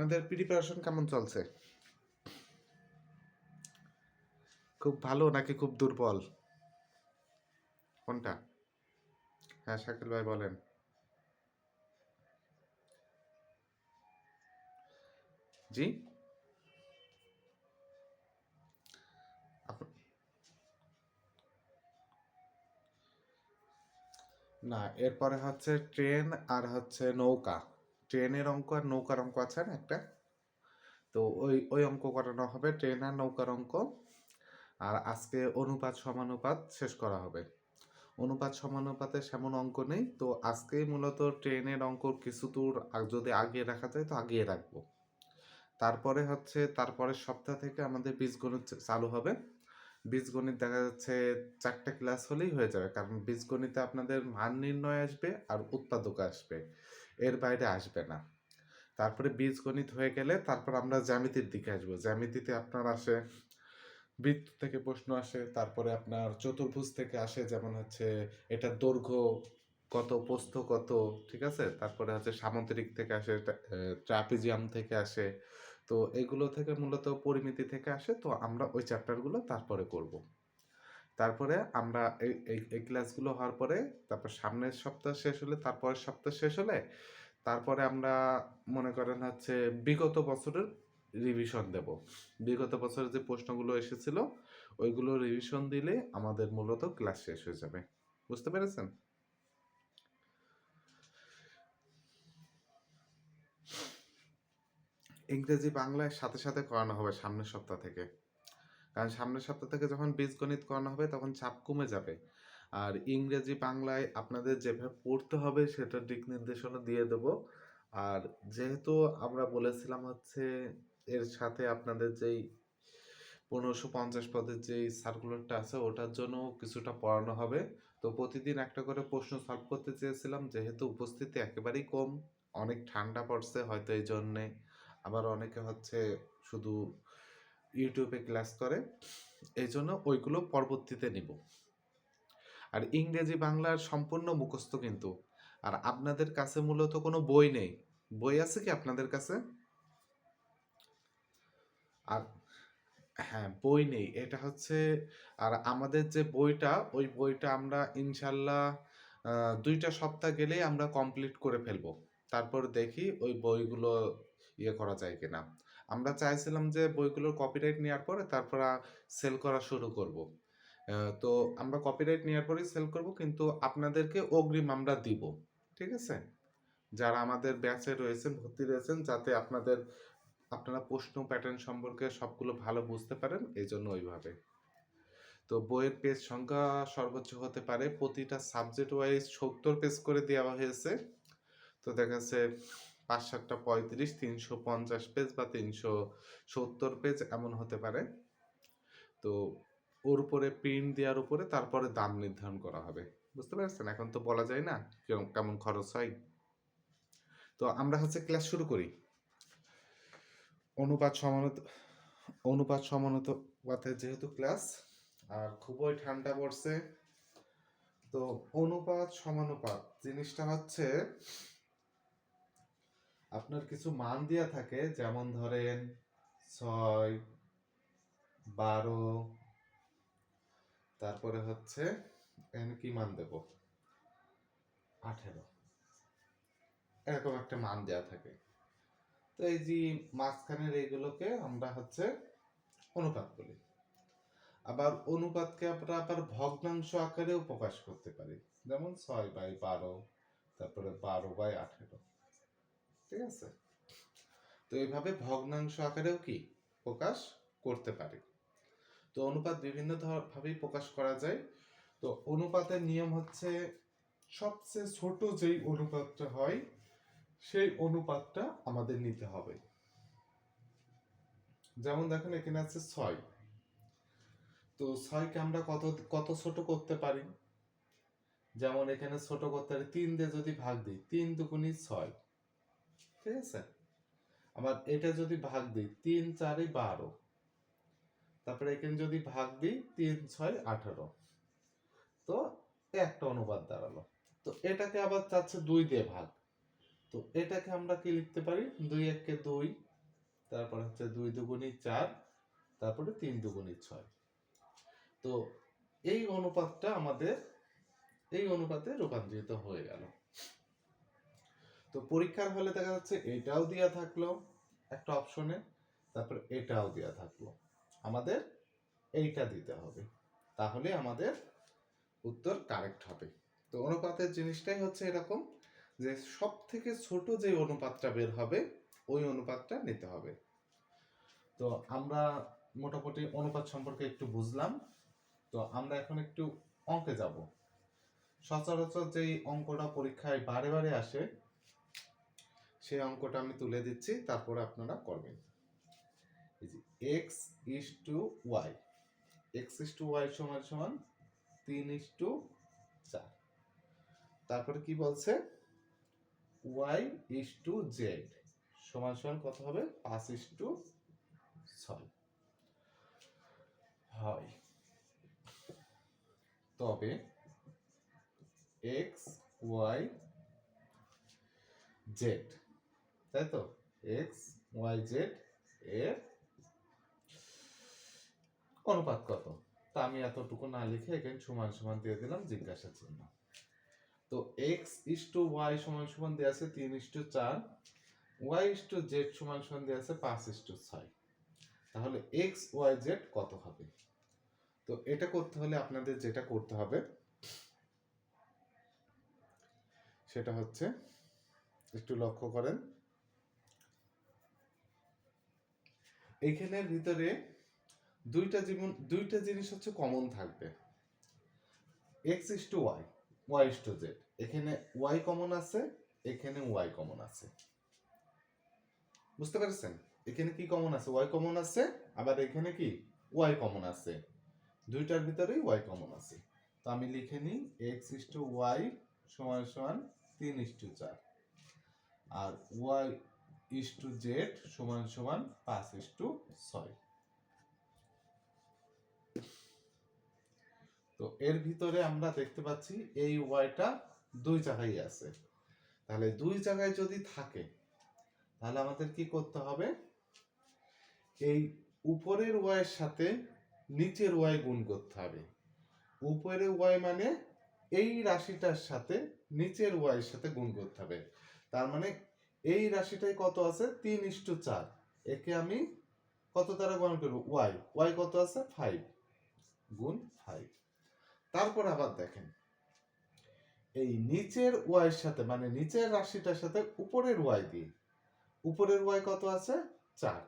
আপনাদের প্রিপারেশন কেমন চলছে? খুব ভালো নাকি খুব দুর্বল? কোনটা? হ্যাঁ, শাকিল ভাই বলেন। জি? আপ- না, এরপরে হচ্ছে ট্রেন আর হচ্ছে নৌকা। ট্রেনের অঙ্ক আর নৌকার অঙ্ক আছে না একটা? তো ওই অঙ্ক করানো হবে, ট্রেন আর নৌকার অঙ্ক। আর আজকে অনুপাত সমানুপাত শেষ করা হবে। অনুপাত সমানুপাতে সেমন অঙ্ক নেই, তো আজকেই মূলত ট্রেনের অঙ্ক কিছু দূর যদি আগিয়ে রাখা যায় তো আগিয়ে রাখবো। তারপরে হচ্ছে তারপরের সপ্তাহ থেকে আমাদের বীজগণিত চালু হবে। বীজগণিত দেখা যাচ্ছে 4টা ক্লাস হলেই হয়ে যাবে, কারণ বীজগণিতে আপনাদের মান নির্ণয় আসবে আর উৎপাদক আসবে, এর বাইরে আসবে না। তারপরে বীজগণিত হয়ে গেলে তারপর আমরা জ্যামিতির দিকে আসবো। জ্যামিতিতে আপনার আসে বৃত্ত থেকে প্রশ্ন আসে, তারপরে আপনার চতুর্ভুজ থেকে আসে, যেমন হচ্ছে এটার দৈর্ঘ্য কত, প্রস্থ কত, ঠিক আছে। তারপরে হচ্ছে সামুদ্রিক থেকে আসে, ট্রাপিজিয়াম থেকে আসে। তো এগুলো থেকে মূলত পরিমিতি থেকে আসে, তো আমরা ওই চ্যাপ্টারগুলো তারপরে করব। তারপরে আমরা এই এই এই ক্লাসগুলো হওয়ার পরে তারপর সামনের সপ্তাহ শেষ হলে, তারপরের সপ্তাহ শেষ হলে তারপরে আমরা মনে করেন হচ্ছে বিগত বছরের রিভিশন দেব। বিগত বছরের যে প্রশ্নগুলো এসেছিল ওইগুলো রিভিশন দিলে আমাদের মূলত ক্লাস শেষ হয়ে যাবে। বুঝতে পেরেছেন? ইংরেজি বাংলায় সাথে সাথে করানো হবে সামনের সপ্তাহ থেকে, কারণ সামনের সপ্তাহ থেকে যখন বীজগণিত করানো হবে তখন চাপ কমে যাবে। আর ইংরেজি বাংলায় আপনাদের যেভাবে পড়তে হবে সেটার দিক নির্দেশনা দিয়ে দেব। আর যেহেতু আমরা বলেছিলাম হচ্ছে এর সাথে আপনাদের যেই 1550 পদের যেই সার্কুলারটা আছে ওটার জন্য কিছুটা পড়ানো হবে। তো প্রতিদিন একটা করে প্রশ্ন সলভ করতে চেয়েছিলাম, যেহেতু উপস্থিতি একেবারেই কম, অনেক ঠান্ডা পড়ছে হয়তো এই জন্যে, আবার অনেকে হচ্ছে শুধু ইউটিউবে ক্লাস করে, এই জন্য ওইগুলো পরবর্তীতে নিব। আর ইংরেজি বাংলার সম্পূর্ণ মুখস্থ কিন্তু। আর আপনাদের কাছে মূলত কোনো বই নেই। বই আছে কি আপনাদের কাছে? আর হ্যাঁ, বই নেই, এটা হচ্ছে। আর আমাদের যে বইটা, ওই বইটা আমরা ইনশাল্লাহ 2টা সপ্তাহ গেলেই আমরা কমপ্লিট করে ফেলবো। তারপর দেখি ওই বইগুলো ইয়ে করা যায় কিনা। আমরা চাইছিলাম যে বইগুলোর কপিরাইট নেওয়ার পরে তারপর সেল করা শুরু করব। তো আমরা কপিরাইট নেওয়ার পরেই সেল করব, কিন্তু আপনাদেরকে অগ্রিম আমরা দিব। ঠিক আছে? যারা আমাদের ব্যাচে রয়েছেন, ভর্তি রয়েছেন, যাতে আপনারা প্রশ্ন প্যাটার্ন সম্পর্কে সবগুলো ভালো বুঝতে পারেন, এই জন্য ওইভাবে। তো বইয়ের পেজ সংখ্যা সর্বোচ্চ হতে পারে প্রতিটা সাবজেক্ট ওয়াইজ 70 পেজ করে দেওয়া হয়েছে। তো দেখা যাচ্ছে 5-7টা 35, 350 পেজ বা 370 পেজ এমন হতে পারে। তো ওর উপরে প্রিন্ট দেওয়ার উপরে তারপরে দাম নির্ধারণ করা হবে। বুঝতে পারছেন? এখন তো বলা যায় না কেমন খরচ হয়। তো আমরা হচ্ছে ক্লাস শুরু করি। অনুপাত সমানত অনুপাত সমানুপাতের যেহেতু ক্লাস, আর খুবই ঠান্ডা পড়ছে, তো অনুপাত সমানুপাত জিনিসটা হচ্ছে আপনার কিছু মান দেয়া থাকে, যেমন ধরেন 6, 12, তারপরে হচ্ছে এখানে কি মান দেব, 18, এরকম একটা মান দেয়া থাকে। তো এই যে মাঝখানের এইগুলোকে আমরা হচ্ছে অনুপাত বলি। আবার অনুপাতকে আমরা আবার ভগ্নাংশ আকারেও প্রকাশ করতে পারি, যেমন 6/12, তারপরে 12/18। ঠিক আছে? তো এইভাবে ভগ্নাংশ আকারেও কি প্রকাশ করতে পারি। তো অনুপাত বিভিন্ন ভাবেই প্রকাশ করা যায়। তো অনুপাতের নিয়ম হচ্ছে সবচেয়ে ছোট যেই অনুপাতটা হয় সেই অনুপাতটা আমাদের নিতে হবে। যেমন দেখেন এখানে আছে 6, তো 6কে আমরা কত কত ছোট করতে পারি। যেমন এখানে ছোট করতে পারি 3 দিয়ে যদি ভাগ দিই, 3 দুগুণী 6। ঠিক আছে? আবার এটা যদি ভাগ দিই 3 4 12, তারপরে এখানে যদি ভাগ দিই 3 6 18, তো একটা অনুপাত দাঁড়ালো। তো এটাকে আবার চাচ্ছে 2 দিয়ে ভাগ, তো এটাকে আমরা কি লিখতে পারি, 2 1 2, তারপর হচ্ছে 2 দুগুণী 4, তারপরে 3 দুগুণী 6। তো এই অনুপাতটা আমাদের এই অনুপাতে রূপান্তরিত হয়ে গেল। তো পরীক্ষার হলে দেখা যাচ্ছে এটাও দেয়া থাকলো একটা অপশনে, তারপর এটাও দেয়া থাকলো, আমাদের এইটা দিতে হবে, তাহলে আমাদের উত্তর কারেক্ট হবে। তো অনুপাতের জিনিসটাই হচ্ছে এরকম যে সব থেকে ছোট যে অনুপাতটা বের হবে ওই অনুপাতটা নিতে হবে। তো আমরা মোটামুটি অনুপাত সম্পর্কে একটু বুঝলাম। তো আমরা এখন একটু অঙ্কে যাব। সচরাচর যেই অঙ্কটা পরীক্ষায় বারে বারে আসে সেই অঙ্কটা আমি তুলে দিচ্ছি, তারপর আপনারা করবেন। এই যে x is to y, x is to y সমান সমান 3:4। তারপরে কি বলছে y is to z সমান সমান কত হবে 5:6 হয়। তবে x y z, তাই তো, x y z এর অনুপাত কত? তা আমি এতটুকু না লিখে এখানে সমান সমান দিয়ে দিলাম জিজ্ঞাসা চিহ্ন। তো x is to y সমান সমান দেয়া আছে 3:4, y is to z সমান সমান দেয়া আছে 5:6। তাহলে x y z কত হবে? তো এটা করতে হলে আপনাদের যেটা করতে হবে সেটা হচ্ছে, একটু লক্ষ্য করেন, এইখানের ভিতরে দুইটা জিনিস হচ্ছে কমন থাকবে। x is to y, y is to z, এখানে y কমন আছে, এখানে y কমন আছে, বুঝতে পারছেন? এখানে কি কমন আছে? y কমন আছে, আবার এখানে কি y কমন আছে, দুইটার ভিতরেই y কমন আছে। তো আমি লিখে নিই x is to y সমান সমান 3:4 আর y is to z সমান সমান 5:6। তো এর ভিতরে আমরা দেখতে পাচ্ছি এই ওয়াইটা দুই জায়গায় আছে, তাহলে দুই জায়গায় যদি থাকে তাহলে আমাদের কি করতে হবে, এই উপরের ওয়াইয়ের সাথে নিচের ওয়াই গুণ করতে হবে। উপরের ওয়াই মানে এই রাশিটার সাথে নিচের ওয়াইয়ের সাথে গুণ করতে হবে। তার মানে এই রাশিটায় কত আছে 3:4, একে আমি কত দ্বারা গুণ করব, ওয়াই কত আছে 5 গুণ 5। তারপর আবার দেখেন এই নিচের ওয়াইয়ের সাথে মানে নিচের রাশিটার সাথে উপরের ওয়াই দিই, উপরের ওয়াই কত আছে 4,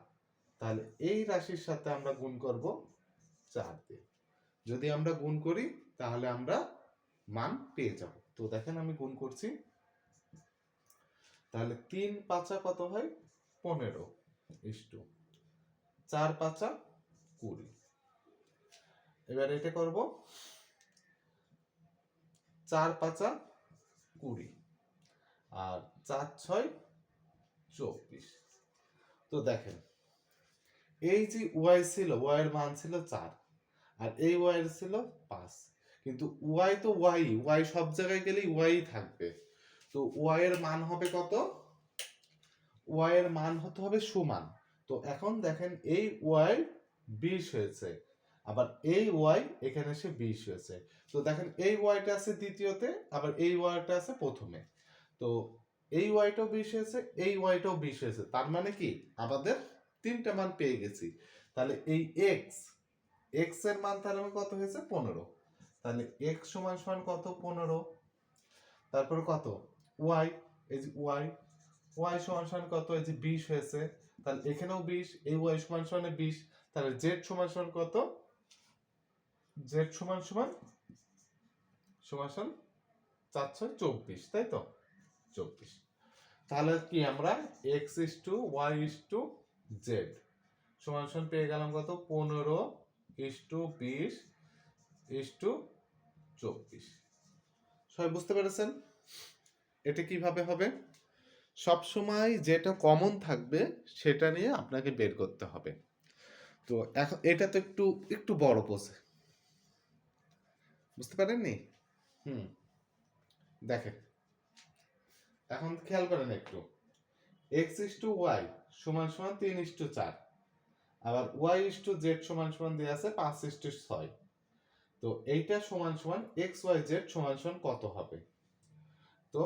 তাহলে এই রাশির সাথে আমরা গুণ করব 4 দিয়ে। যদি আমরা গুণ করি তাহলে আমরা মান পেয়ে যাব। তো দেখেন আমি গুণ করছি, তাহলে 3 5 কত হয় 15 ইস্টু 4 5 20। এবার এটা করব 4 5 20 আর 4 6 24। তো দেখেন এই যে ওয়াই ছিল, ওয়াই এর মান ছিল 4 আর এই ওয়াই এর ছিল 5, কিন্তু ওয়াই তো ওয়াই সব জায়গায় গেলেই ওয়াই থাকবে। তো ওয়াই এর মান হবে কত, ওয়াই এর মান হতে হবে সমান। তো এখন দেখেন এই ওয়াই 20 হয়েছে, আবার এই ওয়াই এখানে এসে 20 হয়েছে। তো দেখেন এই ওয়াইটা আছে দ্বিতীয়তে, আবার এই ওয়াইটা আছে প্রথমে। তো এই ওয়াইটাও 20 হয়েছে, এই ওয়াইটাও 20 হয়েছে, তার মানে কি আমাদের তিনটা মান পেয়ে গেছি। তাহলে এই এক্স এর মান তাহলে কত হয়েছে 15। তাহলে এক্স সমান সমান কত 15, তারপর কত ওয়াই, এই যে ওয়াই সমান সমান কত, এই যে 20 হয়েছে, তাহলে এখানেও 20, এই ওয়াই সমান সমান 20, তাহলে জেড সমান সমান কত, জেড সমান সমান 424, তাই তো 24। তাহলে কি আমরা x is to y is to z সমান সমান পেয়ে গেলাম কত 15 is to 20 is to 24। সবাই বুঝতে পেরেছেন এটা কিভাবে হবে? সব সময় যেটা কমন থাকবে সেটা নিয়ে আপনাকে বের করতে হবে। তো এখন এটা তো একটু একটু বড় পোষে, বুঝতে পারেননি? দেখেন এখন খেয়াল করেন একটু, এক্স ইস টু ওয়াই সমান সমান 3:4, আবার ওয়াই ইস টু জেড সমান সমান দেওয়া আছে 5:6। তো এইটা সমান সমান এক্স ওয়াই জেড সমান সমান কত হবে? তো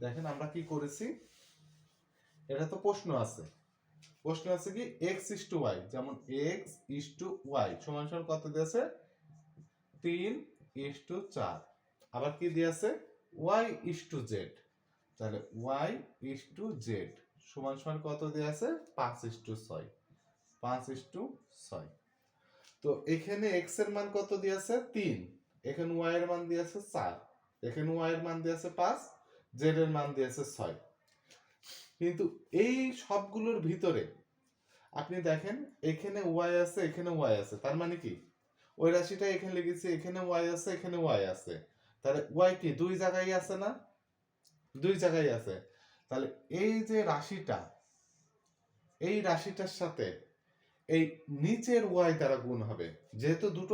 দেখেন আমরা কি করেছি, এটা তো প্রশ্ন আছে, প্রশ্ন আছে কি এক্স ইস টু ওয়াই, যেমন এক্স ইস টু ওয়াই সমান সমান কত দিয়েছে 3:4, আবার কি দিয়েছে ওয়াই ইস টু জেড, তাহলে ওয়াই ইস টু জেড সমান সমান কত দিয়েছে 5:6, 5:6। তো এখানে এক্স এর মান কত দিয়েছে 3, এখানে ওয়াই এর মান দিয়েছে 4, এখানে ওয়াই এর মান দিয়েছে 5, জেড এর মান দিয়েছে 6। কিন্তু এই সবগুলোর ভিতরে আপনি দেখেন এখানে ওয়াই আছে, এখানে ওয়াই আছে, তার মানে কি ওই রাশিটা এখানে লিখেছি, এখানে ওয়াই আছে, এখানে ওয়াই আছে, তাহলে ওয়াই কি দুই জায়গায় আছে না? দুই জায়গায় আছে। তাহলে এই যে রাশিটা, এই রাশিটার সাথে এই নিচের ওয়াই দ্বারা গুণ হবে, যেহেতু দুটো